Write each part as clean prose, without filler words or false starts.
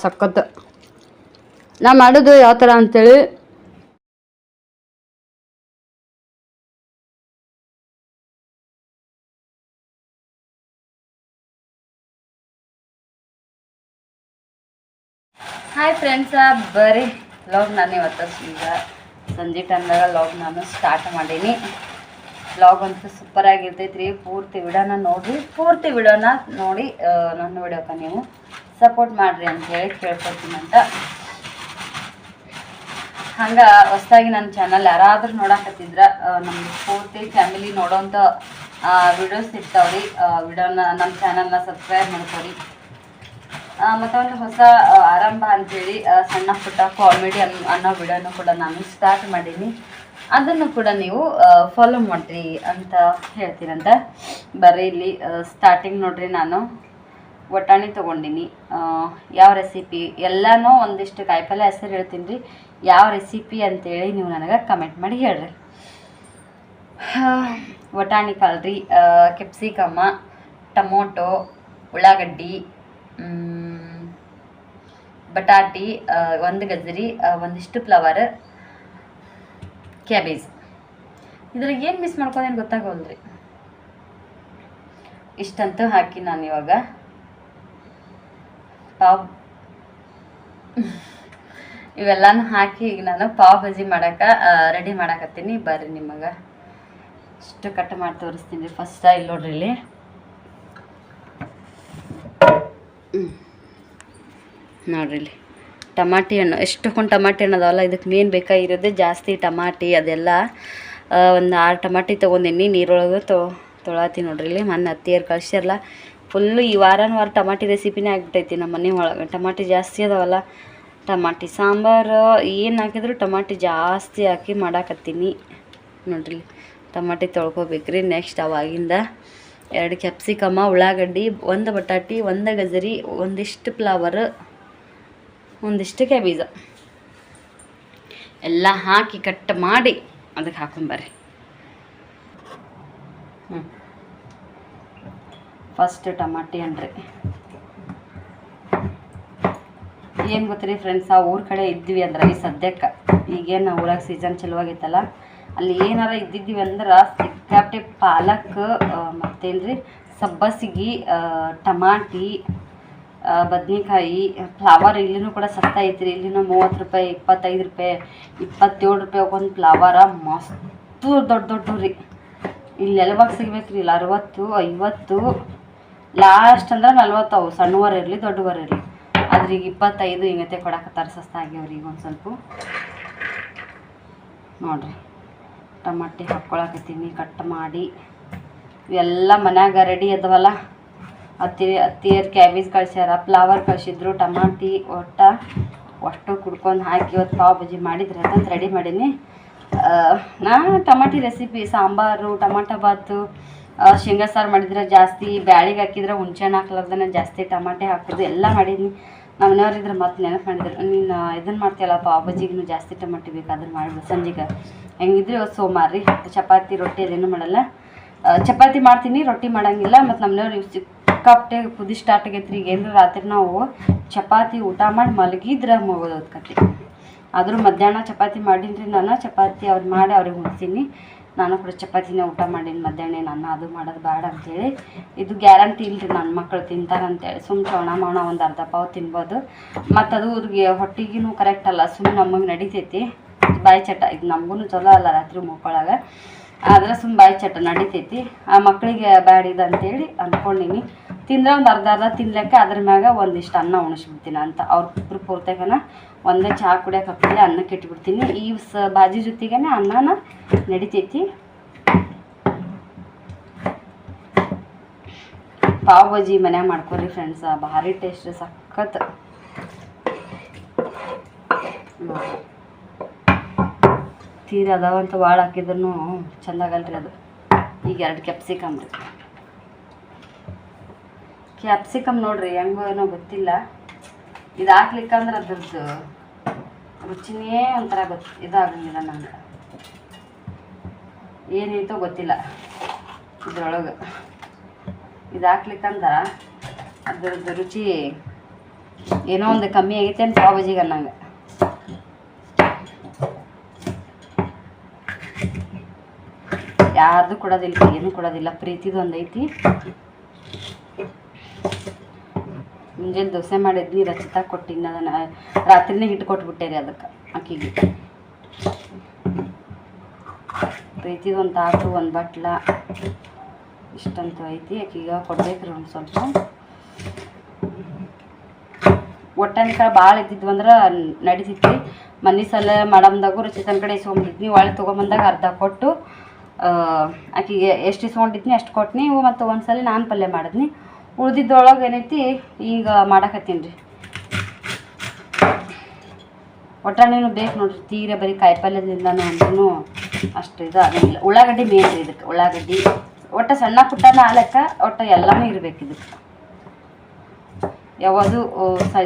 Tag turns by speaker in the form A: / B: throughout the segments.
A: ಸಖತ್ ನಾ ಮಾಡೋದು ಯಾವ ಥರ ಅಂತೇಳಿ ಹಾಯ್ ಫ್ರೆಂಡ್ಸ, ಬರೀ ಲಾಗ್ ನಾನು ಇವತ್ತು ಈಗ ಸಂಜೆ ಟೈಮ್ದಾಗ ಲಾಗ್ ನಾನು ಸ್ಟಾರ್ಟ್ ಮಾಡೀನಿ. ಲಾಗ್ ಅಂತೂ ಸೂಪರ್ ಆಗಿರ್ತೈತೆ ರೀ. ಪೂರ್ತಿ ವಿಡಿಯೋನ ನೋಡಿರಿ, ಪೂರ್ತಿ ವಿಡಿಯೋನ ನೋಡಿ ನನ್ನ ವಿಡಿಯೋಕ್ಕೆ ನೀವು ಸಪೋರ್ಟ್ ಮಾಡಿರಿ ಅಂಥೇಳಿ ಕೇಳ್ಕೊಳ್ತೀನಿ. ಅಂತ ಹಂಗೆ ಹೊಸದಾಗಿ ನನ್ನ ಚಾನಲ್ ಯಾರಾದರೂ ನೋಡಕತ್ತಿದ್ರ ನಮ್ಮದು ಪೂರ್ತಿ ಫ್ಯಾಮಿಲಿ ನೋಡೋಂಥ ವಿಡಿಯೋಸ್ ಇರ್ತಾವ್ರಿ. ವಿಡಿಯೋನ ನಮ್ಮ ಚಾನಲ್ನ ಸಬ್ಸ್ಕ್ರೈಬ್ ಮಾಡ್ಕೊರಿ. ಮತ್ತು ಒಂದು ಹೊಸ ಆರಂಭ ಅಂಥೇಳಿ ಸಣ್ಣ ಪುಟ್ಟ ಕಾಮಿಡಿ ಅನ್ನೋ ವಿಡಿಯೋನು ಕೂಡ ನಾನು ಸ್ಟಾರ್ಟ್ ಮಾಡೀನಿ. ಅದನ್ನು ಕೂಡ ನೀವು ಫಾಲೋ ಮಾಡಿರಿ ಅಂತ ಹೇಳ್ತೀರಂತ. ಬರ್ರಿ ಇಲ್ಲಿ ಸ್ಟಾರ್ಟಿಂಗ್ ನೋಡ್ರಿ, ನಾನು ವಟಾಣಿ ತೊಗೊಂಡಿನಿ. ಯಾವ ರೆಸಿಪಿ ಎಲ್ಲನೂ ಒಂದಿಷ್ಟು ಕಾಯಿಪಲ್ಯ ಹೆಸರು ಹೇಳ್ತೀನಿ ರೀ. ಯಾವ ರೆಸಿಪಿ ಅಂತೇಳಿ ನೀವು ನನಗೆ ಕಮೆಂಟ್ ಮಾಡಿ ಹೇಳ್ರಿ. ವಟಾಣಿ ಕಾಳು ರೀ, ಕ್ಯಾಪ್ಸಿಕಮ್ಮ, ಟೊಮೊಟೊ, ಉಳ್ಳಾಗಡ್ಡಿ, ಬಟಾಟಿ, ಒಂದು ಗಜ್ಜರಿ, ಒಂದಿಷ್ಟು ಫ್ಲವರ್, ಕ್ಯಾಬೇಜ್. ಇದ್ರಾಗ ಏನು ಮಿಸ್ ಮಾಡ್ಕೊಂಡೇನು ಗೊತ್ತಾಗೋಲ್ರಿ. ಇಷ್ಟಂತೂ ಹಾಕಿ ನಾನು ಇವಾಗ ಇವೆಲ್ಲನೂ ಹಾಕಿ ಈಗ ನಾನು ಪಾವ್ ಭಾಜಿ ಮಾಡೋಕೆ ರೆಡಿ ಮಾಡಕತ್ತೀನಿ. ಬರ್ರಿ ನಿಮಗೆ ಇಷ್ಟು ಕಟ್ ಮಾಡಿ ತೋರಿಸ್ತೀನಿ. ಫಸ್ಟ್ ಇಲ್ಲಿ ನೋಡ್ರಿ, ಇಲ್ಲಿ ನೋಡ್ರಿ ಇಲ್ಲಿ ಟಮಾಟಿ ಹಣ್ಣು ಎಷ್ಟೊಂದು ಟಮಾಟಿ ಹಣ್ಣು ಅದಾವಲ್ಲ. ಇದಕ್ಕೆ ಮೇನ್ ಬೇಕಾಗಿರೋದೇ ಜಾಸ್ತಿ ಟಮಾಟಿ. ಅದೆಲ್ಲ ಒಂದು 6 ಟಮಾಟಿ ತೊಗೊಂಡಿನಿ. ನೀರೊಳಗೆ ತೊಳಾತಿ ನೋಡ್ರಿ. ಇಲ್ಲಿ ಮೊನ್ನೆ ಅತ್ತಿಯರು ಕಳ್ಸ್ಯಾರಲ್ಲ, ಫುಲ್ಲು ಈ ವಾರ ಟಮಾಟಿ ರೆಸಿಪಿನೇ ಆಗಿಬಿಟ್ಟೈತಿ ನಮ್ಮ ಮನೆ ಒಳಗೆ. ಟಮಾಟಿ ಜಾಸ್ತಿ ಅದಾವಲ್ಲ, ಟಮಾಟಿ ಸಾಂಬಾರು ಏನು ಹಾಕಿದ್ರು ಟಮಾಟಿ ಜಾಸ್ತಿ ಹಾಕಿ ಮಾಡಾಕತ್ತೀನಿ ನೋಡ್ರಿ. ಟಮಾಟಿ ತೊಳ್ಕೊಬೇಕ್ರಿ. ನೆಕ್ಸ್ಟ್ ಅವಾಗಿಂದ 2 ಕ್ಯಾಪ್ಸಿಕಮ್ಮ, ಉಳ್ಳಾಗಡ್ಡಿ, 1 ಬಟಾಟಿ, 1 ಗಜರಿ, ಒಂದಿಷ್ಟು ಫ್ಲವರ್, ಒಂದಿಷ್ಟು ಕ್ಯಾಬೇಜ ಎಲ್ಲ ಹಾಕಿ ಕಟ್ ಮಾಡಿ ಅದಕ್ಕೆ ಹಾಕೊಂಬರ್ರಿ. First tomato ಹಣ್ಣ್ರಿ. ಏನು ಗೊತ್ತ್ರಿ ಫ್ರೆಂಡ್ಸ್, ಆ ಊರ ಕಡೆ ಇದ್ವಿ ಅಂದ್ರೆ ಈ ಸದ್ಯಕ್ಕೆ ಈಗೇನು ಊರಾಗ ಸೀಸನ್ ಚಲುವಾಗಿತ್ತಲ್ಲ, ಅಲ್ಲಿ ಏನಾರ ಇದ್ದಿದ್ವಿ ಅಂದ್ರೆ ಸಿಕ್ಕಾಪಟ್ಟೆ ಪಾಲಕ್, ಮತ್ತೇನ್ರಿ ಸಬ್ಬಸಿಗೆ, ಟಮಾಟಿ, ಬದ್ನೆಕಾಯಿ, ಫ್ಲವರ್. ಇಲ್ಲಿನೂ ಕೂಡ ಸಸ್ತಾ ಐತ್ರಿ. ಇಲ್ಲಿನೂ 30 ರೂಪಾಯಿ, 25 ರೂಪಾಯಿ, 27 ರೂಪಾಯಿ ಒಂದು ಫ್ಲವರ. ಮಸ್ತು ದೊಡ್ಡ ರೀ. ಇಲ್ಲಿ ಎಲ್ವಾಗ ಸಿಗ್ಬೇಕ್ರಿ, ಇಲ್ಲಿ 60, 50, ಲಾಸ್ಟ್ ಅಂದ್ರೆ 40. ಅವು ಸಣ್ಣವರ ಇರಲಿ ದೊಡ್ಡವರ ಇರಲಿ, ಅದ್ರಿಗೆ 25 ಹಿಂಗತೆ ಕೊಡಕತ್ತಾರೆ. ಸಸ್ತಾ ಆಗ್ಯಾವ್ರಿ ಈಗ ಒಂದು ಸ್ವಲ್ಪ. ನೋಡ್ರಿ ಟಮಾಟಿ ಹಾಕ್ಕೊಳಕತ್ತೀನಿ ಕಟ್ ಮಾಡಿ. ಇವೆಲ್ಲ ಮನ್ಯಾಗ ರೆಡಿ ಅದಾವಲ್ಲ. ಅತ್ತಿಯರು ಕ್ಯಾಬೇಜ್ ಕಳ್ಸ್ಯಾರ, ಫ್ಲವರ್ ಕಳ್ಸಿದ್ರು, ಟಮಾಟಿ ಅಷ್ಟು ಕುಡ್ಕೊಂಡು ಹಾಕಿ ಇವತ್ತು ಪಾವ್ ಭಾಜಿ ಮಾಡಿದ್ರೆ ಅಂತ ರೆಡಿ ಮಾಡೀನಿ. ನಾನು ಟಮಾಟಿ ರೆಸಿಪಿ ಸಾಂಬಾರು, ಟಮಾಟ ಬಾತು, ಶೇಂಗಾ ಸಾರು ಮಾಡಿದ್ರೆ ಜಾಸ್ತಿ, ಬ್ಯಾಳಿಗೆ ಹಾಕಿದ್ರೆ ಹುಣ್ಸೆಹಣ್ಣು ಹಾಕ್ಲಾರ್ದನೆ ಜಾಸ್ತಿ ಟಮಾಟೆ ಹಾಕೋದು ಎಲ್ಲ ಮಾಡೀನಿ. ನಮ್ಮ ಮನೆಯವ್ರಿದ್ರೆ ಮತ್ತೆ ನೆನಪು ಮಾಡಿದ್ರು, ನೀನು ಇದನ್ನು ಮಾಡ್ತೀಯಲ್ಲ ಪಾವ್ ಭಾಜಿಗೂ ಜಾಸ್ತಿ ಟಮಾಟಿ ಬೇಕು, ಅದನ್ನು ಮಾಡಿದ್ರು ಸಂಜೆಗೆ. ಹೆಂಗಿದ್ರೆ ಸೋಮವಾರ ರೀ. ಚಪಾತಿ ರೊಟ್ಟಿ ಅದೇನು ಮಾಡಲ್ಲ. ಚಪಾತಿ ಮಾಡ್ತೀನಿ, ರೊಟ್ಟಿ ಮಾಡೋಂಗಿಲ್ಲ. ಮತ್ತು ನಮ್ಮ ಮನೆಯವ್ರು ಸಿಕ್ಕಾಪಟ್ಟೆ ಕುದಿ ಸ್ಟಾರ್ಟ್ ಆಗೈತ್ರಿ. ಈಗ ಏನಾರ ರಾತ್ರಿ ನಾವು ಚಪಾತಿ ಊಟ ಮಾಡಿ ಮಲಗಿದ್ರೆ ಮುಗೋದು ಕತೆ. ಆದರೂ ಮಧ್ಯಾಹ್ನ ಚಪಾತಿ ಮಾಡೀನಿ ರೀ. ನಾನು ಚಪಾತಿ ಅವ್ರು ಮಾಡಿ ಅವ್ರಿಗೆ ಉಣ್ತೀನಿ. ನಾನು ಕೂಡ ಚಪಾತಿನೇ ಊಟ ಮಾಡೀನಿ ಮಧ್ಯಾಹ್ನ. ನಾನು ಅದು ಮಾಡೋದು ಬೇಡ ಅಂಥೇಳಿ, ಇದು ಗ್ಯಾರಂಟಿ ಇಲ್ಲರಿ ನನ್ನ ಮಕ್ಕಳು ತಿಂತಾರಂತೇಳಿ ಸುಮ್ಮನೆ ಚೌಣ ಮಾವಣ ಒಂದು ಅರ್ಧ ಪಾವು ತಿನ್ಬೋದು. ಮತ್ತು ಅದು ಅವ್ರಿಗೆ ಹೊಟ್ಟಿಗೂ ಕರೆಕ್ಟ್ ಅಲ್ಲ. ಸುಮ್ಮನೆ ನಮಗೆ ನಡಿತೈತಿ ಬಾಯಿ ಚಟ. ಇದು ನಮಗೂ ಚಲೋ ಅಲ್ಲ ರಾತ್ರಿ ಮುಕ್ಕೊಳಾಗ, ಆದರೆ ಸುಮ್ಮನೆ ಬಾಯಿ ಚಟ ನಡಿತೈತಿ. ಆ ಮಕ್ಕಳಿಗೆ ಬ್ಯಾಡಿದೆ ಅಂತೇಳಿ ಅಂದ್ಕೊಂಡೀನಿ. ತಿಂದರೆ ಒಂದು ಅರ್ಧ ತಿನ್ಲಿಕ್ಕೆ ಅದ್ರ ಮ್ಯಾಗ ಒಂದಿಷ್ಟು ಅನ್ನ ಉಣಿಸ್ಬಿಡ್ತೀನಿ ಅಂತ. ಅವ್ರ ಪೂರ್ತಿಯಾಗನ ಒಂದೇ ಚಹಾ ಕುಡಿಯೋಕೆ ಹಾಕ್ತೀನಿ, ಅನ್ನಕ್ಕೆ ಇಟ್ಬಿಡ್ತೀನಿ. ಈ ಭಾಜಿ ಜೊತೆಗೇ ಅನ್ನನ ನಡಿತೈತಿ. ಪಾವ್ ಭಾಜಿ ಮನ್ಯಾಗ ಮಾಡ್ಕೊರಿ ಫ್ರೆಂಡ್ಸ, ಭಾರಿ ಟೇಸ್ಟ್ ಸಖತ್. ತೀರ ಅದಾವಂತ ಭಾಳ ಹಾಕಿದ್ರು ಚೆಂದಾಗಲ್ರಿ ಅದು. ಈಗ 2 ಕ್ಯಾಪ್ಸಿಕಮ್ ರೀ. ಕ್ಯಾಪ್ಸಿಕಮ್ ನೋಡ್ರಿ ಹೆಂಗೋ ಏನೋ ಗೊತ್ತಿಲ್ಲ, ಇದು ಹಾಕ್ಲಿಕ್ಕಂದ್ರೆ ಅದ್ರದ್ದು ರುಚಿನೇ ಒಂಥರ ಇದಾಗಂಗಿಲ್ಲ ನಂಗೆ. ಏನೈತೋ ಗೊತ್ತಿಲ್ಲ ಇದ್ರೊಳಗೆ. ಇದು ಹಾಕ್ಲಿಕ್ಕಂದ್ರೆ ಅದ್ರದ್ದು ರುಚಿ ಏನೋ ಒಂದು ಕಮ್ಮಿ ಆಗೈತೆ ಅಂತ ಪಾವ್ ಭಾಜಿಗೆ ಅನ್ನಂಗೆ. ಯಾರ್ದು ಕೊಡೋದಿಲ್ಲ, ಏನು ಕೊಡೋದಿಲ್ಲ, ಪ್ರೀತಿದು ಒಂದು ಐತಿ. ಮುಂಜಾನೆ ದೋಸೆ ಮಾಡಿದ್ನಿ, ರಚಿತಾ ಕೊಟ್ಟಿನಿ, ಅದನ್ನು ರಾತ್ರಿನೇ ಹಿಟ್ಟು ಕೊಟ್ಬಿಟ್ಟೆ ರೀ ಅದಕ್ಕೆ ಅಕ್ಕಿಗೆ. ಪ್ರೀತಿದು ಒಂದು ತಾಟು, ಒಂದು ಬಟ್ಲ ಇಷ್ಟಂತೂ ಐತಿ. ಆಕಿಗೆ ಕೊಡ್ಬೇಕ್ರಿ ಒಂದು ಸ್ವಲ್ಪ. ಒಟ್ಟನ್ಕ ಭಾಳ ಇದ್ದಿದ್ವು ಅಂದ್ರೆ ನಡೀತಿತ್ತು. ಮನೆ ಸಲ ಮಾಡಮ್ದಾಗೂ ರಚಿತನ ಕಡೆ ಇಸ್ಕೊಂಬಿಟ್ಟಿದ್ನಿ. ಒಳ್ಳೆ ತೊಗೊಂಬಂದಾಗ ಅರ್ಧ ಕೊಟ್ಟು ಆಕಿಗೆ ಎಷ್ಟು ಇಸ್ಕೊಂಡಿದ್ನಿ ಅಷ್ಟು ಕೊಟ್ನಿ. ಮತ್ತು ಒಂದ್ಸಲ ನಾನು ಪಲ್ಯ ಮಾಡಿದ್ನಿ. ಉಳ್ದಿದ್ದೊಳಗೆ ಏನೈತಿ ಈಗ ಮಾಡಕತ್ತೀನಿ ರೀ. ಒಟ್ಟಾಣಿನೂ ಬೇಕು ನೋಡ್ರಿ, ತೀರ ಬರೀ ಕಾಯಿಪಲ್ಯದಿಂದನೂ ಅಂದ್ರೂ ಅಷ್ಟು ಇದು ಆಗಂಗಿಲ್ಲ. ಉಳ್ಳಾಗಡ್ಡಿ ಮೇನ್ ರೀ ಇದಕ್ಕೆ. ಉಳ್ಳಾಗಡ್ಡಿ ಒಟ್ಟು ಸಣ್ಣ ಪುಟ್ಟನ ಹಾಲಕ್ಕ ಒಟ್ಟು ಎಲ್ಲನೂ ಇರ್ಬೇಕು ಇದಕ್ಕೆ. ಯಾವುದು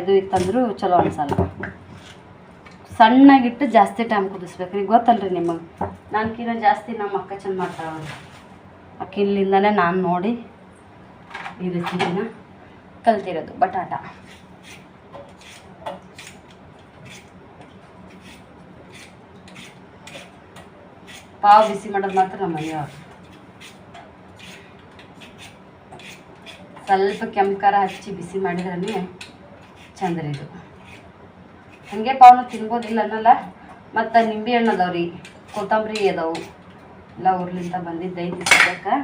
A: ಇದು ಇತ್ತಂದ್ರೂ ಚಲೋ ಅನ್ಸಲ್ಲ. ಸಣ್ಣಗಿಟ್ಟು ಜಾಸ್ತಿ ಟೈಮ್ ಕುದಿಸ್ಬೇಕು ರೀ, ಗೊತ್ತಲ್ರಿ ನಿಮಗೆ. ನಾನ್ಕಿನ್ನ ಜಾಸ್ತಿ ನಮ್ಮ ಅಕ್ಕ ಚಂದ ಮಾಡ್ತಾಳೆ. ಅಕ್ಕಿಲಿಂದನೇ ನಾನು ನೋಡಿ ಈ ರೆಸಿಪಿನ ಕಲ್ತಿರೋದು. ಬಟಾಟ ಪಾವ್ ಬಿಸಿ ಮಾಡೋದು ಮಾತ್ರ ನಮ್ಮ ಮನೆಯವ್ರು. ಸ್ವಲ್ಪ ಕೆಂಪು ಖಾರ ಹಚ್ಚಿ ಬಿಸಿ ಮಾಡಿದ್ರೆ ಚಂದ್ರಿ ಇದು. ಹಾಗೆ ಪಾವ್ನು ತಿನ್ಬೋದಿಲ್ಲ ಅನ್ನಲ್ಲ. ಮತ್ತು ನಿಂಬೆ ಹಣ್ಣು ಅದಾವ್ರಿ, ಕೊತ್ತಂಬರಿ ಅದಾವು, ಎಲ್ಲ ಊರ್ಲಿಂದ ಬಂದಿದ್ದೈತಿ ಸದ್ಯಕ್ಕೆ.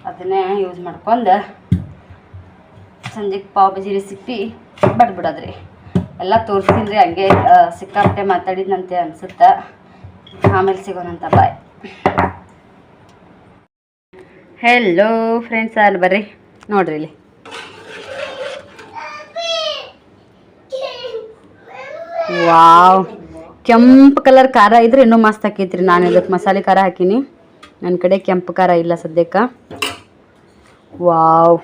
A: ಅದನ್ನೇ ಯೂಸ್ ಮಾಡ್ಕೊಂಡು ಸಂಜೆಗೆ ಪಾವ್ ಭಾಜಿ ರೆಸಿಪಿ ಬಡ್ಬಿಡೋದ್ರಿ. ಎಲ್ಲ ತೋರಿಸ್ತೀನಿ ರೀ. ಹಂಗೆ ಸಿಕ್ಕಾಪಟ್ಟೆ ಮಾತಾಡಿದ್ನಂತೆ ಅನ್ಸುತ್ತೆ. ಆಮೇಲೆ ಸಿಗೋಣಂತ, ಬಾಯ್. ಹೆಲೋ ಫ್ರೆಂಡ್ಸ್, ಅಲ್ಲಿ ಬರ್ರಿ ನೋಡ್ರಿ. ಇಲ್ಲಿ ವಾವ್, ಕೆಂಪು ಕಲರ್ ಖಾರ ಇದ್ರೆ ಇನ್ನೂ ಮಸ್ತ್ ಆಕೈತ್ರಿ. ನಾನು ಇದಕ್ಕೆ ಮಸಾಲೆ ಖಾರ ಹಾಕೀನಿ. ನನ್ನ ಕಡೆ ಕೆಂಪು ಖಾರ ಇಲ್ಲ ಸದ್ಯಕ್ಕೆ. ವಾವ್,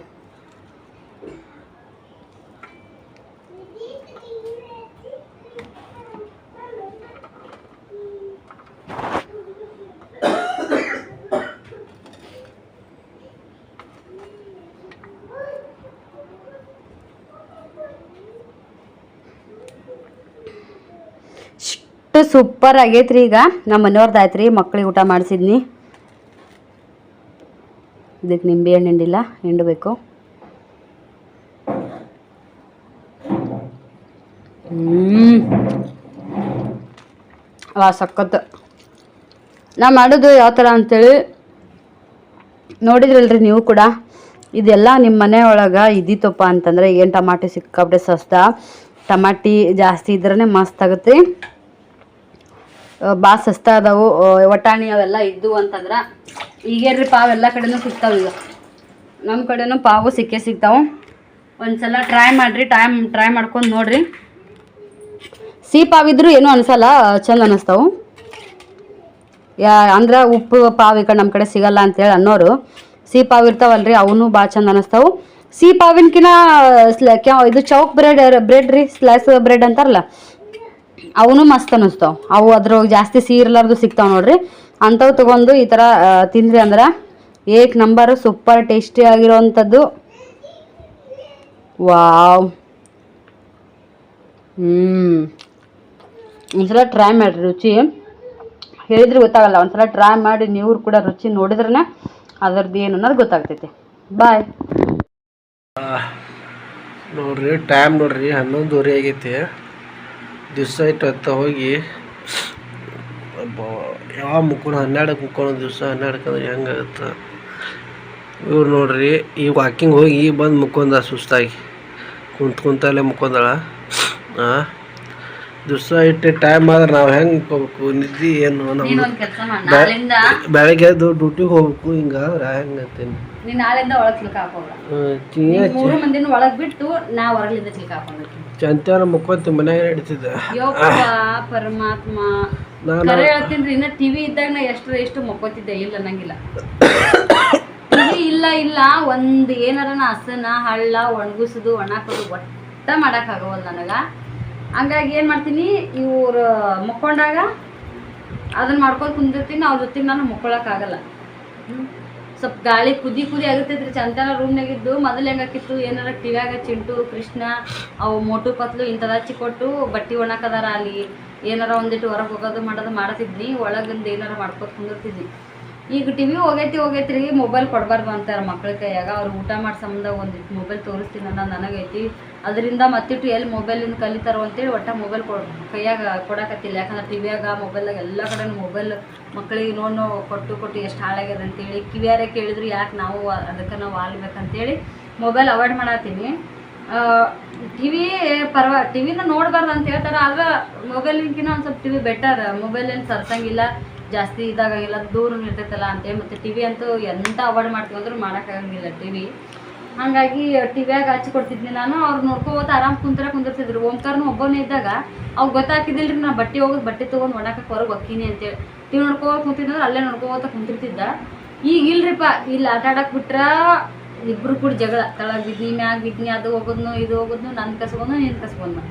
A: ಇಷ್ಟು ಸೂಪರ್ ಆಗೈತ್ರಿ. ಈಗ ನಮ್ಮ ಮನೆಯವ್ರದ್ದು ಆಯ್ತು ರೀ, ಮಕ್ಳಿಗೆ ಊಟ ಮಾಡಿಸಿದ್ನಿ. ಇದಕ್ಕೆ ನಿಂಬೆ ಹಣ್ಣು ಹಿಂಡಿಲ್ಲ, ಹಿಂಡಬೇಕು. ಸಖತ್ತು. ನಾ ಮಾಡೋದು ಯಾವ ಥರ ಅಂಥೇಳಿ ನೋಡಿದ್ರಲ್ರಿ ನೀವು ಕೂಡ. ಇದೆಲ್ಲ ನಿಮ್ಮ ಮನೆ ಒಳಗೆ ಇದ್ದಿತ್ತಪ್ಪ ಅಂತಂದರೆ ಏನು ಟಮಾಟಿ ಸಿಕ್ಕಾಬಿಟ್ಟೆ ಸಸ್ತ. ಟಮಾಟಿ ಜಾಸ್ತಿ ಇದ್ರೇ ಮಸ್ತ್ ಆಗುತ್ತೆ. ಭಾಳ ಸಸ್ತ ಅದಾವು. ವಟಾಣಿ ಅವೆಲ್ಲ ಇದ್ದು ಅಂತಂದ್ರೆ ಈಗೇನ್ರಿ ಪಾವು ಎಲ್ಲ ಕಡೆನೂ ಸಿಗ್ತಾವೆ. ಈಗ ನಮ್ಮ ಕಡೆನೂ ಪಾವು ಸಿಕ್ಕೇ ಸಿಗ್ತಾವೆ. ಒಂದ್ಸಲ ಟ್ರೈ ಮಾಡಿರಿ, ಟ್ರೈ ಮಾಡ್ಕೊಂಡು ನೋಡಿರಿ. ಸಿಹಿ ಪಾವಿದ್ರು ಏನೂ ಅನಿಸಲ್ಲ, ಚಂದ ಅನ್ನಿಸ್ತಾವೆ. ಅಂದ್ರೆ ಉಪ್ಪು ಪಾವು ಈ ಕಡೆ ನಮ್ಮ ಕಡೆ ಸಿಗಲ್ಲ ಅಂತೇಳಿ ಅನ್ನೋರು ಸಿಹಿ ಪಾವು ಇರ್ತಾವಲ್ರಿ, ಅವನು ಭಾಳ ಚಂದ ಅನ್ನಿಸ್ತಾವೆ. ಸಿಹಿ ಪಾವಿನ್ಕಿನ ಇದು ಚೌಕ್ ಬ್ರೆಡ್ ರೀ, ಸ್ಲೈಸ್ ಬ್ರೆಡ್ ಅಂತಾರಲ್ಲ, ಅವನು ಮಸ್ತ್ ಅನ್ನಿಸ್ತಾವೆ. ಅವು ಅದ್ರೊಳಗೆ ಜಾಸ್ತಿ ಸಿಹಿ ಇರ್ಲಾರ್ದು ಸಿಗ್ತಾವೆ ನೋಡ್ರಿ. ಅಂಥವು ತೊಗೊಂಡು ಈ ಥರ ತಿಂದ್ರಿ ಅಂದ್ರೆ ಏಕ್ ನಂಬರು, ಸೂಪರ್ ಟೇಸ್ಟಿ ಆಗಿರೋವಂಥದ್ದು. ವಾವ್, ಒಂದ್ಸಲ ಟ್ರೈ ಮಾಡಿರಿ. ರುಚಿ ಹೇಳಿದ್ರೆ ಗೊತ್ತಾಗಲ್ಲ, ಒಂದ್ಸಲ ಟ್ರೈ ಮಾಡಿ ನೀವು ಕೂಡ ರುಚಿ ನೋಡಿದ್ರೇ ಅದರದ್ದು ಏನು ಅನ್ನೋದು ಗೊತ್ತಾಗ್ತೈತಿ. ಬಾಯ್.
B: ನೋಡ್ರಿ ಟೈಮ್ ನೋಡ್ರಿ 11:30 ಆಗೈತಿ. ದಿವಸ ಇಟ್ಟು ಹೋಗಿ ಯಾವ ಮುಕ್ಕೊಂಡು 12ಕ್ಕೆ ಮುಕ್ಕೊಂಡು ದಿವಸ 12ಕ್ಕೆ ಅಂದ್ರೆ ಹೆಂಗಾಗುತ್ತೆ ಇವ್ರು ನೋಡ್ರಿ. ಈ ವಾಕಿಂಗ್ ಹೋಗಿ ಬಂದು ಮುಕ್ಕೊಂಡ ಸುಸ್ತಾಗಿ ಕುಂತಲ್ಲೇ ಮುಕ್ಕೊಂಡಳ. ದಿವಸ ಇಟ್ಟು ಟೈಮ್ ಆದ್ರೆ ನಾವು ಹೆಂಗೆ ಮುಕ್ಕೋಬೇಕು, ನಿದ್ದೆ ಏನು ನಮ್ಮ ಬೆಳಗ್ಗೆ ಎದ್ದು ಡ್ಯೂಟಿಗೆ ಹೋಗ್ಬೇಕು. ಹಿಂಗಾದ್ರೆ ಹೆಂಗಂತೇನೆ ಚಂತಾನ ಮುಕ್ಕೊಂತ ಮನ್ಯಾಗ ನಡೀತಿದ್ದೆ.
A: ಪರಮಾತ್ಮ ಹೇಳ್ತೀನಿ. ಇನ್ನ ಟಿವಿ ಇದ್ದಾಗ ನಾ ಎಷ್ಟು ಮುಕ್ಕೋತಿದ್ದೆ, ಇಲ್ಲ ಅನ್ನಂಗಿಲ್ಲ. ಇಲ್ಲ ಇಲ್ಲ ಒಂದು ಏನಾರ ಹಸನ ಹಳ್ಳ ಒಣಗಿಸೋದು ಒಣಾಕೋದು ಒಟ್ಟ ಮಾಡೋಕ್ಕಾಗವಲ್ಲ ನನಗೆ. ಹಂಗಾಗಿ ಏನು ಮಾಡ್ತೀನಿ, ಇವ್ರು ಮುಕ್ಕೊಂಡಾಗ ಅದನ್ನು ಮಾಡ್ಕೊಂಡು ಕುಂದಿರ್ತೀನಿ. ಅವ್ರ ಜೊತೆಗೆ ನಾನು ಮುಕ್ಕೊಳಕ್ಕಾಗಲ್ಲ. ಸ್ವಲ್ಪ ಗಾಳಿ ಕುದಿ ಆಗಿರ್ತೈತ್ರಿ. ಚಂತನ ರೂಮ್ನಾಗಿದ್ದು ಮೊದಲು ಹೆಂಗಾಕಿತ್ತು, ಏನಾರ ಟಿವ್ಯಾಗ ಚಿಂಟು ಕೃಷ್ಣ ಅವು ಮೋಟು ಪತ್ಲು ಇಂಥದ್ದು ಹಚ್ಚಿ ಕೊಟ್ಟು ಬಟ್ಟೆ ಒಣಕದಾರ ಅಲ್ಲಿ ಏನಾರ ಒಂದಿಟ್ಟು ಹೊರಗೆ ಹೋಗೋದು ಮಾಡೋದು ಮಾಡತಿದ್ನಿ, ಒಳಗಿಂದ ಏನಾರ ಮಾಡ್ಕೊತ ಕುಂದಿರ್ತಿದ್ವಿ. ಈಗ ಟಿವಿ ಹೋಗೈತ್ರಿ, ಮೊಬೈಲ್ ಕೊಡಬಾರ್ದು ಅಂತಾರೆ ಮಕ್ಳ ಕೈಯಾಗ. ಅವ್ರು ಊಟ ಮಾಡೋ ಸಂಬಂಧ ಒಂದಿಟ್ಟು ಮೊಬೈಲ್ ತೋರಿಸ್ತೀನಿ ಅನ್ನೋದು ನನಗೈತಿ. ಅದರಿಂದ ಮತ್ತಿಟ್ಟು ಎಲ್ಲಿ ಮೊಬೈಲಿಂದ ಕಲಿತಾರೋ ಅಂತೇಳಿ ಒಟ್ಟು ಮೊಬೈಲ್ ಕೈಯಾಗ ಕೊಡಕತ್ತಿಲ್ಲ. ಯಾಕಂದ್ರೆ ಟಿವಿಯಾಗ ಮೊಬೈಲಾಗ ಎಲ್ಲ ಕಡೆ ಮೊಬೈಲ್ ಮಕ್ಕಳಿಗೆ ಕೊಟ್ಟು ಎಷ್ಟು ಹಾಳಾಗ್ಯದ ಅಂತೇಳಿ ಕಿವಿಯಾರೆ ಕೇಳಿದ್ರು ಯಾಕೆ ನಾವು ಅದಕ್ಕೆ ನಾವು ಆಲ್ಬೇಕಂತೇಳಿ ಮೊಬೈಲ್ ಅವಾಯ್ಡ್ ಮಾಡತ್ತೀನಿ. ಟಿವಿನ ನೋಡಬಾರ್ದು ಅಂತ ಹೇಳ್ತಾರೆ, ಆದ್ರೆ ಮೊಬೈಲಿಗಿಂತ ಒಂದು ಸ್ವಲ್ಪ ಟಿವಿ ಬೆಟರ್. ಮೊಬೈಲ್ ಏನು ಸರ್ಸಂಗಿಲ್ಲ, ಜಾಸ್ತಿ ಇದಾಗಿಲ್ಲ, ದೂರ ಇರ್ತೈತಲ್ಲ ಅಂತೇಳಿ. ಮತ್ತು ಟಿವಿ ಅಂತೂ ಎಂತ ಅವಾಯ್ಡ್ ಮಾಡ್ತೀವಿ ಅಂದ್ರೂ ಮಾಡೋಕ್ಕಾಗಂಗಿಲ್ಲ ಟಿವಿ. ಹಾಗಾಗಿ ಟಿವಿಯಾಗ ಹಚ್ಚಿ ಕೊಡ್ತಿದ್ನಿ ನಾನು. ಅವ್ರು ನೋಡ್ಕೋತ ಆರಾಮ್ ಕುಂದಿರ್ತಿದ್ರು. ಓಂಕಾರನು ಒಬ್ಬನೇ ಇದ್ದಾಗ ಅವ್ರು ಗೊತ್ತಾಕಿದ್ದಿಲ್ರಿ ನಾ ಬಟ್ಟೆ ತೊಗೊಂಡು ಒಣಕಕ್ಕೆ ಹೊರಗೆ ಹೊಕ್ಕೀನಿ ಅಂತೇಳಿ. ಟಿವಿ ನೋಡ್ಕೋತ ಕುಂತಿದ್ರೆ ಅಲ್ಲೇ ನೋಡ್ಕೋತ ಕುಂತಿರ್ತಿದ್ದ. ಈಗ ಇಲ್ರಿಪ್ಪ, ಇಲ್ಲಿ ಆಟ ಆಡಕ್ಕೆ ಬಿಟ್ರೆ ಇಬ್ರು ಕೂಡ ಜಗಳ, ಕೆಳಗೆ ಬಿದ್ನಿ ಮ್ಯಾಗ ಬಿದ್ನಿ, ಅದು ಹೋಗೋದ್ನು ಇದು ಹೋಗೋದ್ನು, ನನ್ನ ಕಸ್ಕೊಂಡು ನೀನು ಕಸ್ಕೊಂಡು.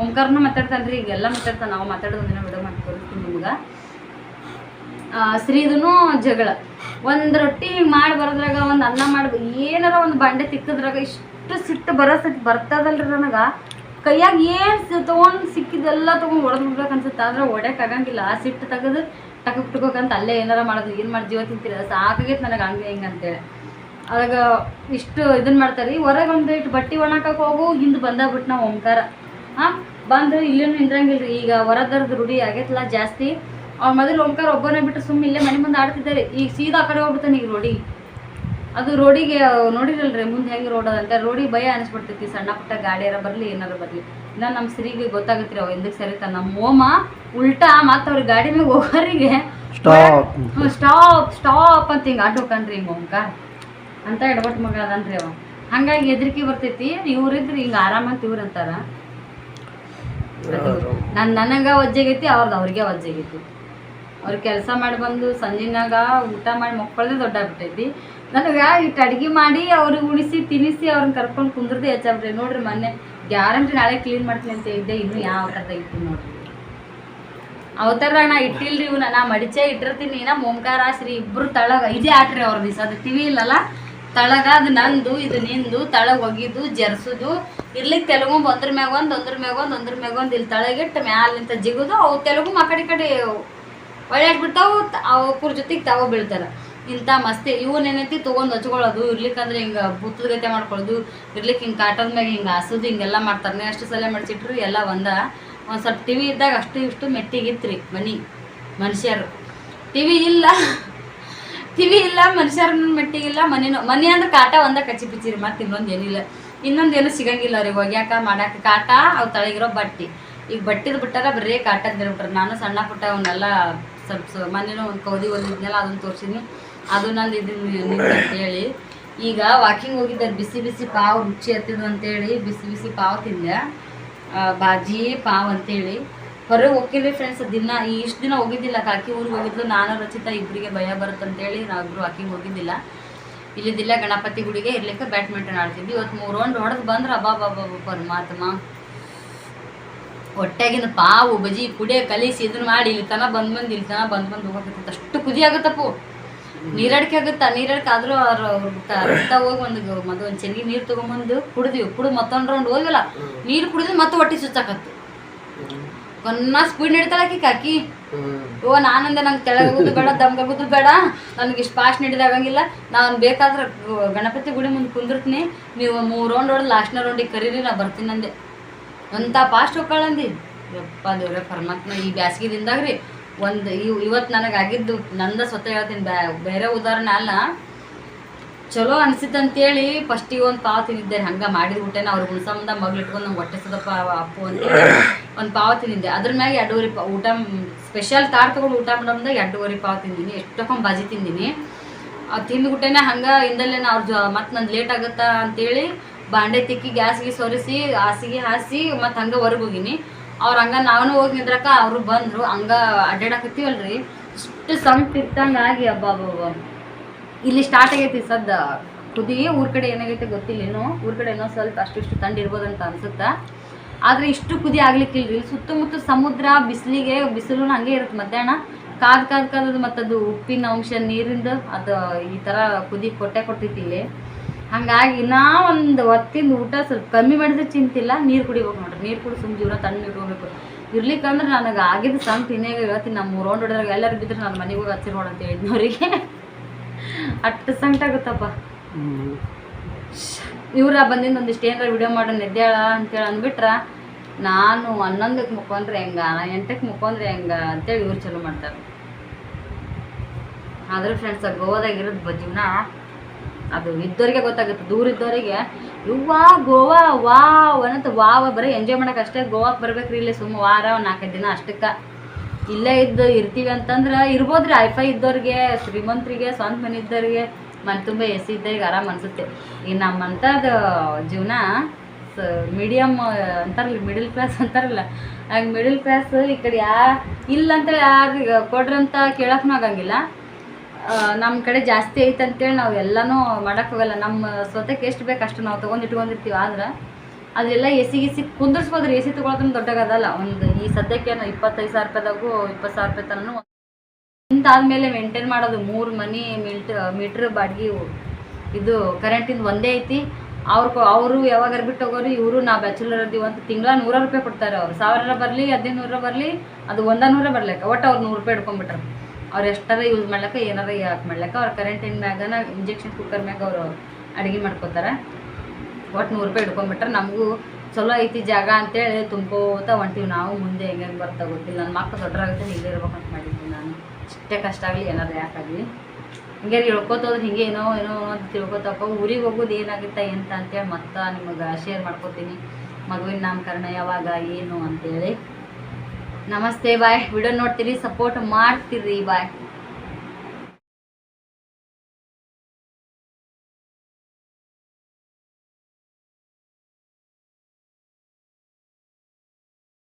A: ಓಂಕಾರನು ಮಾತಾಡ್ತಾನೆ ರೀ, ಈಗೆಲ್ಲ ಮಾತಾಡ್ತಾನೆ. ನಾವು ಮಾತಾಡೋದಿನ ವಿಡಿಯೋ ಮಾಡಿ ತೋರಿಸ್ತೀನಿ ನಿಮ್ಗೆ. ಶ್ರೀದೂ ಜಗಳ. ಒಂದು ರೊಟ್ಟಿ ಹಿಂಗೆ ಮಾಡಿ ಬರೋದ್ರಾಗ, ಒಂದು ಅನ್ನ ಮಾಡಿ ಏನಾರ ಒಂದು ಬಂಡೆ ತಿಕ್ಕದ್ರಾಗ ಇಷ್ಟು ಸಿಟ್ಟು ಬರ್ತದಲ್ರಿ ನನಗೆ. ಕೈಯಾಗ ಏನು ತೊಗೊಂಡು ಸಿಕ್ಕಿದ್ದೆಲ್ಲ ತೊಗೊಂಡು ಹೊಡೆದು ಬಿಡ್ಬೇಕು ಅನ್ಸುತ್ತೆ. ಆದ್ರೆ ಹೊಡ್ಯೋಕ್ಕಾಗಂಗಿಲ್ಲ. ಆ ಸಿಟ್ಟು ತೆಗೆದು ಟಕಕ್ಕಂತ ಅಲ್ಲೇ ಏನಾರ ಮಾಡೋದು, ಏನು ಮಾಡಿ ಜೀವ ತಿಂತೀರ, ಸಾಕಾಗೈತೆ ನನಗೆ ಹಂಗೆ ಹಿಂಗೆ ಅಂತೇಳಿ. ಅವಾಗ ಇಷ್ಟು ಇದನ್ನು ಮಾಡ್ತಾರೆ. ಹೊರಗೆ ಒಂದು ಇಟ್ಟು ಬಟ್ಟೆ ಒಣಕಕ್ಕೆ ಹೋಗು ಹಿಂದೆ ಬಂದಾಗ್ಬಿಟ್ಟು ನಾವು ಓಂಕಾರ ಬಂದು ಇಲ್ಲೇನು ನಿಂದ್ರಂಗಿಲ್ಲ. ಈಗ ಹೊರದರ್ದು ರೂಢಿ ಆಗೈತಲ್ಲ ಜಾಸ್ತಿ. ಅವ್ರು ಮೊದಲು ಓಂಕಾರ ಒಬ್ಬನೇ ಬಿಟ್ಟು ಸುಮ್ಮನೆ ಇಲ್ಲೇ ಮನೆ ಮುಂದೆ ಆಡ್ತಿದ್ದಾರೆ. ಈಗ ಸೀದಾ ಆ ಕಡೆ ಹೋಗ್ಬಿಡ್ತಾನೆ ಈಗ ರೋಡಿಗೆ. ಅದು ರೋಡಿಗೆ ನೋಡಿರಲ್ರಿ ಮುಂದೆ ಹೆಂಗೆ ರೋಡ್ ಅದಂತೆ. ರೋಡಿಗೆ ಭಯ ಅನಿಸ್ಬಿಡ್ತೈತಿ. ಸಣ್ಣ ಪುಟ್ಟ ಗಾಡಿಯಾರ ಬರಲಿ ಏನಾರ ಬರಲಿ. ಇನ್ನು ನಮ್ಮ ಸ್ತ್ರೀಗೆ ಗೊತ್ತಾಗುತ್ತೆ ರೀ ಅವ ಎಂದಕ್ಕೆ ಸರಿತಾನೆ. ನಮ್ಮ ಮೋಮ ಉಲ್ಟಾ ಮತ್ತು ಅವ್ರ ಗಾಡಿ ಮ್ಯಾಗ ಹೋಗೋರಿಗೆ ಸ್ಟಾಪ್ ಅಂತ ಹಿಂಗೆ ಆಟೋ ಕಣ್ರಿ ಹಿಂಗೆ ಓಂಕಾರ ಅಂತ ಎಡಬಟ್ಟು ಮಗ ಅದನ್ರಿ ಅವ. ಹಂಗಾಗಿ ಹೆದರಿಕೆ ಬರ್ತೈತಿ. ಇವ್ರಿದ್ರಿ ಹಿಂಗೆ ಆರಾಮಂತ ಇವ್ರು ಅಂತಾರ. ನನಗೆ ವಜ್ಜಾಗೈತಿ, ಅವ್ರಿಗೆ ವಜ್ಜಾಗೈತಿ. ಅವ್ರು ಕೆಲಸ ಮಾಡಿ ಬಂದು ಸಂಜಿನಾಗ ಊಟ ಮಾಡಿ ಮಕ್ಕಳದೇ ದೊಡ್ಡಾಗ್ಬಿಟ್ಟೈತಿ. ನನಗೆ ಇಟ್ಟು ಅಡುಗೆ ಮಾಡಿ ಅವ್ರಿಗೆ ಉಣಿಸಿ ತಿನ್ನಿಸಿ ಅವ್ರನ್ನ ಕರ್ಕೊಂಡು ಕುಂದ್ರದೇ ಹೆಚ್ಚಾಗ್ಬಿಟ್ರಿ. ನೋಡ್ರಿ ಮೊನ್ನೆ ಗ್ಯಾರಂಟಿ ನಾಳೆ ಕ್ಲೀನ್ ಮಾಡ್ತೀನಿ ಅಂತ ಇದ್ದೆ, ಇನ್ನೂ ಯಾವ ಥರದ ಇಟ್ಟು ನೋಡ್ರಿ. ಅವತಾರ ನಾ ಇಟ್ಟಿಲ್ರಿ ಇವನ್ನ, ನಾ ಮಡಿಚೆ ಇಟ್ಟಿರ್ತೀನಿ. ನಾ ಓಂಕಾರ ಶ್ರೀ ಇಬ್ಬರು ತಳಗ ಇದೇ ಆಟ್ರಿ ಅವ್ರ ದಿವಸ. ಅದು ಟಿವಿ ಇಲ್ಲಲ್ಲ, ತಳಗ ಅದು ನಂದು ಇದು ನಿಂದು ತಳಗ ಒಗಿದು ಜರ್ಸುದು ಇರ್ಲಿಕ್ಕೆ ತೆಲುಗು ಒಂದ್ರ ಮ್ಯಾಗ ಒಂದು ಇಲ್ಲಿ ತಳಗಿಟ್ಟು ಮ್ಯಾಲಿಂತ ಜಿಗುದು. ಅವು ತೆಲುಗು ಆ ಕಡೆ ಒಳ್ಳೆಯಾಡ್ಬಿಡ್ತಾವು. ಅವ್ರ ಜೊತೆಗೆ ತಾವು ಬೀಳ್ತಾರ. ಇಂಥ ಮಸ್ತಿ ಇವನೇನೈತಿ ತೊಗೊಂಡು ಹಚ್ಕೊಳ್ಳೋದು, ಇರ್ಲಿಕ್ಕಂದ್ರೆ ಹಿಂಗೆ ಬುತ್ತದ ಗತೆ ಮಾಡ್ಕೊಳ್ಳೋದು, ಇರ್ಲಿಕ್ಕೆ ಹಿಂಗೆ ಕಾಟದ ಮ್ಯಾಗ ಹಿಂಗೆ ಹಾಸೋದು, ಹಿಂಗೆಲ್ಲ ಮಾಡ್ತಾರೆ. ಅಷ್ಟು ಸಲ ಮಾಡಿಸಿಟ್ರು ಎಲ್ಲ ಒಂದು ಸ್ವಲ್ಪ ಟಿವಿ ಇದ್ದಾಗ ಅಷ್ಟು ಇಷ್ಟು ಮೆಟ್ಟಿಗಿತ್ತು ರೀ ಮನುಷ್ಯರು. ಟಿವಿ ಇಲ್ಲ ಮನುಷ್ಯರ ಮೆಟ್ಟಿಗಿಲ್ಲ. ಮನೆ ಅಂದ್ರೆ ಕಾಟ ಒಂದ ಕಚ್ಚಿ ಪಿಚ್ಚಿರಿ, ಮತ್ತೆ ಇನ್ನೊಂದು ಏನಿಲ್ಲ. ಇನ್ನೊಂದೇನು ಸಿಗಂಗಿಲ್ಲ ಅವ್ರಿಗೆ ಒಗ್ಯಾಕ ಮಾಡಕ್ಕೆ. ಕಾಟ ಅವು ತಳಗಿರೋ ಬಟ್ಟೆ. ಈಗ ಬಟ್ಟಿದ್ ಬಿಟ್ಟಾರ ಬರೀ ಕಾಟದ ಬಿಟ್ರೆ. ನಾನು ಸಣ್ಣ ಪುಟ್ಟ ಅವನ್ನೆಲ್ಲ ಸ್ವಲ್ಪ ಮನೇನೂ ಒಂದು ಕೌದಿ ಓದಿದ್ನೆಲ್ಲ ಅದನ್ನು ತೋರಿಸಿನಿ. ಅದು ನಂದು ಇದನ್ನ ಅಂತೇಳಿ ಈಗ ವಾಕಿಂಗ್ ಹೋಗಿದ್ದಾರೆ. ಬಿಸಿ ಪಾವ್ ರುಚಿ ಹತ್ತಿದ್ವು ಅಂತೇಳಿ ಬಿಸಿ ಪಾವ್ ತಿಂದೆ. ಬಾಜಿ ಪಾವ್ ಅಂತೇಳಿ ಹೊರಗೆ ಹೋಗಿದ್ರಿ ಫ್ರೆಂಡ್ಸ್. ಇಷ್ಟು ದಿನ ಹೋಗಿದ್ದಿಲ್ಲ. ಕಾಕಿ ಊರಿಗೆ ಹೋಗಿದ್ಲು, ನಾನು ರಚಿತಾ ಇಬ್ಬರಿಗೆ ಭಯ ಬರುತ್ತಂತೇಳಿ ನಾವಿಬ್ರು ವಾಕಿಂಗ್ ಹೋಗಿದ್ದಿಲ್ಲ. ಇಲ್ಲಿದ್ದಿಲ್ಲ ಗಣಪತಿ ಗುಡಿಗೆ ಇರ್ಲಿಕ್ಕೆ ಬ್ಯಾಡ್ಮಿಂಟನ್ ಆಡ್ತಿದ್ವಿ. ಇವತ್ತು 3 ರೌಂಡ್ ಹೊಡೆದು ಬಂದ್ರೆ ಅಬ್ಬಾ ಪರಮಾತ್ಮ. ಹೊಟ್ಟೆಗಿನ ಪಾವು ಬಜಿ ಕುಡಿಯೋ ಕಲಿಸಿ ಇದನ್ನ ಮಾಡಿ ಇಲ್ಲಿ ತನ ಬಂದು ಹೋಗಕತ್ತ. ಅಷ್ಟು ಕುದಿ ಆಗುತ್ತಪ್ಪು. ನೀರಡಿಕೆ ಆಗುತ್ತಾ. ನೀರಡಿಕೆ ಆದ್ರೂ ರಕ್ತ ಹೋಗಿ ಒಂದು ಚೆನ್ನಿಗೆ ನೀರು ತೊಗೊಂಬಂದು ಕುಡಿದು ಮತ್ತೊಂದು ರೌಂಡ್ ಹೋಗಿಲ್ಲ. ನೀರು ಕುಡಿದು ಮತ್ತೆ ಹೊಟ್ಟೆ ಸುಚ್ಚಾಕತ್ತು. ಕೊನ್ನ ಸ್ಪೀಡ್ ನಡಿತಾಳಕಿ ಕಾಕಿ. ನಾನಂದೆ ನಂಗೆ ತೆಳಗಾಗೋದು ಬೇಡ, ದಮ್ಗಾಗೋದು ಬೇಡ, ನನಗೆ ಇಷ್ಟು ಫಾಸ್ಟ್ ನಡಿದಾಗಂಗಿಲ್ಲ. ನಾನು ಬೇಕಾದ್ರೆ ಗಣಪತಿ ಗುಡಿ ಮುಂದೆ ಕುಂದಿರ್ತೀನಿ, ನೀವು 3 ರೌಂಡ್ ಹೊಡೆದು ಲಾಸ್ಟ್ನ ರೌಂಡಿಗೆ ಕರೀರಿ, ನಾ ಬರ್ತೀನಿ ಅಂದೆ. ಅಂತ ಫಾಸ್ಟ್ ಹೋಗ್ಕೊಳ್ಳಂದಿ. ಯಪ್ಪ ದೇವ್ರೆ ಪರಮಾತ್ಮ. ಈ ಬ್ಯಾಸ್ಗಿದಿಂದಾಗ ರೀ ಇವತ್ತು ನನಗಾಗಿದ್ದು ನಂದ ಸ್ವತಃ ಹೇಳ್ತೀನಿ. ಬೇರೆ ಉದಾಹರಣೆ ಅಲ್ಲ, ಚಲೋ ಅನಿಸಿತ್ತಂತೇಳಿ ಫಸ್ಟಿಗೆ ಒಂದು ಪಾವ್ ತಿಂದಿದ್ದೆ. ಹಂಗೆ ಮಾಡಿದ ಊಟನ ಅವ್ರಿಗೆ ಉಣ್ಸಂಬಂದ ಮಗ್ಳು ಇಟ್ಕೊಂಡು ನಂಗೆ ಹೊಟ್ಟೆ ಸದಪ್ಪ ಅಪ್ಪು ಅಂತೇಳಿ ಒಂದು ಪಾವ್ ತಿಂದಿದ್ದೆ. ಅದ್ರ ಮ್ಯಾಗ 2.5 ಪಾವ್ ಊಟ ಸ್ಪೆಷಲ್ ತಾಟ್ ತೊಗೊಂಡು ಊಟ ಮಾಡೋದಾಗ 2.5 ಪಾವ್ ತಿಂದಿನಿ. ಎಷ್ಟೊಂದು ಬಾಜಿ ತಿಂದಿನಿ. ತಿಂದ್ಬಿಟ್ಟೇನೆ ಹಂಗೆ ಹಿಂದಲ್ಲೇ ಮತ್ತು ನಂದು ಲೇಟ್ ಆಗುತ್ತಾ ಅಂತೇಳಿ ಬಾಂಡೆ ತಿಕ್ಕಿ ಗ್ಯಾಸ್ಗೆ ಸೊರಿಸಿ ಹಾಸಿಗೆ ಹಾಸಿ ಮತ್ತು ಹಂಗೆ ಹೊರಗೆ ಹೋಗಿನಿ. ಅವ್ರು ಹಂಗೆ ನಾನು ಹೋಗಿ ನಿಂದ್ರಕ ಅವರು ಬಂದರು. ಹಂಗೆ ಅಡ್ಡಾಡಕತ್ತೀವಲ್ರಿ, ಇಷ್ಟು ಸಂಪ್ ಇರ್ತಂಗಾಗಿ ಹಬ್ಬ ಇಲ್ಲಿ ಸ್ಟಾರ್ಟ್ ಆಗೈತಿ ಸದ್ದ ಕುದಿ. ಊರ ಕಡೆ ಏನಾಗೈತೆ ಗೊತ್ತಿಲ್ಲ ಏನೋ. ಊರ ಕಡೆ ಏನೋ ಸ್ವಲ್ಪ ಅಷ್ಟು ತಂಡಿ ಇರ್ಬೋದಂತ ಅನ್ಸುತ್ತಾ. ಆದರೆ ಇಷ್ಟು ಕುದಿ ಆಗ್ಲಿಕ್ಕಿಲ್ರಿ. ಸುತ್ತಮುತ್ತ ಸಮುದ್ರ, ಬಿಸಿಲು ಹಂಗೆ ಇರುತ್ತೆ. ಮಧ್ಯಾಹ್ನ ಕಾದ್ ಮತ್ತದು ಉಪ್ಪಿನ ಅಂಶ ನೀರಿಂದ ಅದು ಈ ಥರ ಕುದಿ ಕೊಟ್ಟೈತಿ ಇಲ್ಲಿ. ಹಂಗಾಗಿ ಇನ್ನೂ ಒಂದು ಹೊತ್ತಿಂದ ಊಟ ಸ್ವಲ್ಪ ಕಮ್ಮಿ ಮಾಡಿದ್ರೆ ಚಿಂತಿಲ್ಲ, ನೀರು ಕುಡಿಬೇಕು ನೋಡ್ರಿ. ನೀರು ಕುಡಿ ಸುಮ್ಮನೆ ಜೀವನ ತಣ್ಣ ಇಟ್ಕೋಬೇಕು. ಇರ್ಲಿಕ್ಕಂದ್ರೆ ನನಗೆ ಆಗಿದ್ದು ಸಂತ ಇನ್ನೇಗ ಹೇಳ್ತೀನಿ, ನಮ್ಮ ರೌಂಡ್ ಹೊಡೆದಾಗ ಎಲ್ಲರೂ ಬಿದ್ದರೆ ನಾನು ಮನೆಗೆ ಹೋಗಿ ಹಚ್ಚಿ ನೋಡಂತ ಹೇಳಿದ್ನವ್ರಿಗೆ. ಅಷ್ಟು ಸಂಕಟ ಆಗುತ್ತಪ್ಪ. ಇವ್ರ ಬಂದಿಂದ ಒಂದಿಷ್ಟು ಏನಾರ ವಿಡಿಯೋ ಮಾಡೋಣ ಎದ್ದೇಳ ಅಂತೇಳಿ ಅಂದ್ಬಿಟ್ರೆ ನಾನು 11ಕ್ಕೆ ಮುಕ್ಕೊಂಡ್ರೆ ಹೆಂಗ, 8ಕ್ಕೆ ಮುಕ್ಕೊಂಡ್ರೆ ಹೆಂಗ ಅಂತೇಳಿ ಇವ್ರು ಚಲೋ ಮಾಡ್ತಾರೆ. ಆದ್ರೆ ಫ್ರೆಂಡ್ಸ್ ಗೋವಾದಾಗಿರೋದು ಜೀವನ ಅದು ಇದ್ದವ್ರಿಗೆ ಗೊತ್ತಾಗುತ್ತೆ. ದೂರ ಇದ್ದವರಿಗೆ ಇವ್ವಾ ಗೋವಾ ವಾವ್ ಅನ್ನಂತ ವಾವ ಬರೀ ಎಂಜಾಯ್ ಮಾಡೋಕೆ ಅಷ್ಟೇ. ಗೋವಾಕ್ಕೆ ಬರ್ಬೇಕ್ರಿ, ಇಲ್ಲಿ ಸುಮ್ಮ ವಾರ 4 ದಿನ ಅಷ್ಟಕ್ಕೆ ಇಲ್ಲೇ ಇರ್ತೀವಿ ಅಂತಂದ್ರೆ ಇರ್ಬೋದ್ರಿ. ಐಫೈ ಇದ್ದವ್ರಿಗೆ, ಶ್ರೀಮಂತರಿಗೆ, ಸ್ವಂತ ಮನೆ ಇದ್ದವ್ರಿಗೆ, ಮನೆ ತುಂಬ ಎಸಿ ಇದ್ದವ್ರಿಗೆ ಆರಾಮ್ ಅನ್ಸುತ್ತೆ. ಈ ನಮ್ಮಂಥದ್ದು ಜೀವನ ಮೀಡಿಯಮ್ ಅಂತಾರಲ್ಲ, ಮಿಡಲ್ ಕ್ಲಾಸ್ ಅಂತಾರಲ್ಲ, ಹಾಗೆ ಮಿಡಲ್ ಕ್ಲಾಸ್ ಈ ಕಡೆ ಇಲ್ಲ ಅಂತೇಳಿ ಯಾರು ಕೊಡ್ರಂತ ಕೇಳಕ್ಕೂ ಆಗಂಗಿಲ್ಲ. ನಮ್ಮ ಕಡೆ ಜಾಸ್ತಿ ಐತೆ ಅಂತೇಳಿ ನಾವು ಎಲ್ಲನೂ ಮಾಡೋಕ್ಕೆ ಹೋಗಲ್ಲ. ನಮ್ಮ ಸ್ವತಕ್ಕೆ ಎಷ್ಟು ಬೇಕು ಅಷ್ಟು ನಾವು ಇಟ್ಕೊಂಡಿರ್ತೀವಿ. ಆದ್ರೆ ಅದೆಲ್ಲ ಎಸಿ ಕುಂದರ್ಸ್ಬೋದ್ರಿ. ಎಸಿ ತೊಗೊಳೋದನ್ನ ದೊಡ್ಡಗದಲ್ಲ. ಒಂದು ಈ ಸದ್ಯಕ್ಕೆ 25,000 ರೂಪಾಯಿದಾಗೂ 20,000 ರೂಪಾಯಿ ತನೂ ಇಂತಾದ್ಮೇಲೆ ಮೇಂಟೈನ್ ಮಾಡೋದು 3 ಮನೆ ಮೀಟ್ರ್ ಬಾಡಿಗೆ ಇದು ಕರೆಂಟಿಂದು ಒಂದೇ ಐತಿ. ಅವರು ಯಾವಾಗಾರ ಬಿಟ್ಟು ಹೋಗೋರು. ಇವರು ನಾವು ಬ್ಯಾಚುಲರ್ ಇದ್ದೀವಿ ಅಂತ ತಿಂಗಳ 100 ರೂಪಾಯಿ ಕೊಡ್ತಾರೆ. ಅವ್ರು 1000 ಬರಲಿ 1500 ಬರಲಿ, ಅದು 100 ಬರ್ಲಿಕ್ಕೆ ಒಟ್ಟು ಅವ್ರು 100 ರೂಪಾಯಿ ಹಿಡ್ಕೊಂಡ್ಬಿಟ್ರೆ ಅವ್ರು ಎಷ್ಟಾರ ಯೂಸ್ ಮಾಡ್ಲಿಕ್ಕೆ ಏನಾರ ಯಾಕೆ ಮಾಡ್ಲಿಕ್ಕೆ ಅವ್ರ ಕರೆಂಟಿನ ಮ್ಯಾಗನ ಇಂಜೆಕ್ಷನ್ ಕುಕ್ಕರ್ ಮ್ಯಾಗ ಅವರು ಅಡುಗೆ ಮಾಡ್ಕೋತಾರೆ. ಒಟ್ಟು 100 ರೂಪಾಯಿ ಹಿಡ್ಕೊಂಡ್ಬಿಟ್ರೆ ನಮಗೂ ಚಲೋ ಐತಿ ಜಾಗ ಅಂತೇಳಿ ತುಂಬ್ಕೋತ ಹೊಂಟೀವಿ. ನಾವು ಮುಂದೆ ಹೆಂಗೆ ಬರ್ತಾ ಗೊತ್ತಿಲ್ಲ. ನನ್ನ ಮಕ್ಕಳು ದೊಡ್ಡರಾಗುತ್ತೆ ಹೀಗೆ ಇರ್ಬೇಕಂತ ಮಾಡಿದ್ವಿ ನಾನು. ಇಷ್ಟೇ ಕಷ್ಟ ಆಗಲಿ ಏನಾದ್ರು ಯಾಕಾಗಲಿ ಹಿಂಗೆ ಹೇಳ್ಕೊತೋದ್ರೆ ಹಿಂಗೆ ಏನೋ ಅಂತ ತಿಳ್ಕೊತಕ್ಕ. ಊರಿಗೆ ಹೋಗೋದು ಏನಾಗುತ್ತೆ ಎಂತ ಅಂತೇಳಿ ಮತ್ತೆ ನಿಮಗೆ ಶೇರ್ ಮಾಡ್ಕೊತೀನಿ. ಮಗುವಿನ ನಾಮಕರಣ ಯಾವಾಗ ಏನು ಅಂತೇಳಿ. ನಮಸ್ತೆ, ಬಾಯ್. ವಿಡಿಯೋ ನೋಡ್ತೀರಿ, ಸಪೋರ್ಟ್ ಮಾಡ್ತೀರಿ, ಬಾಯ್.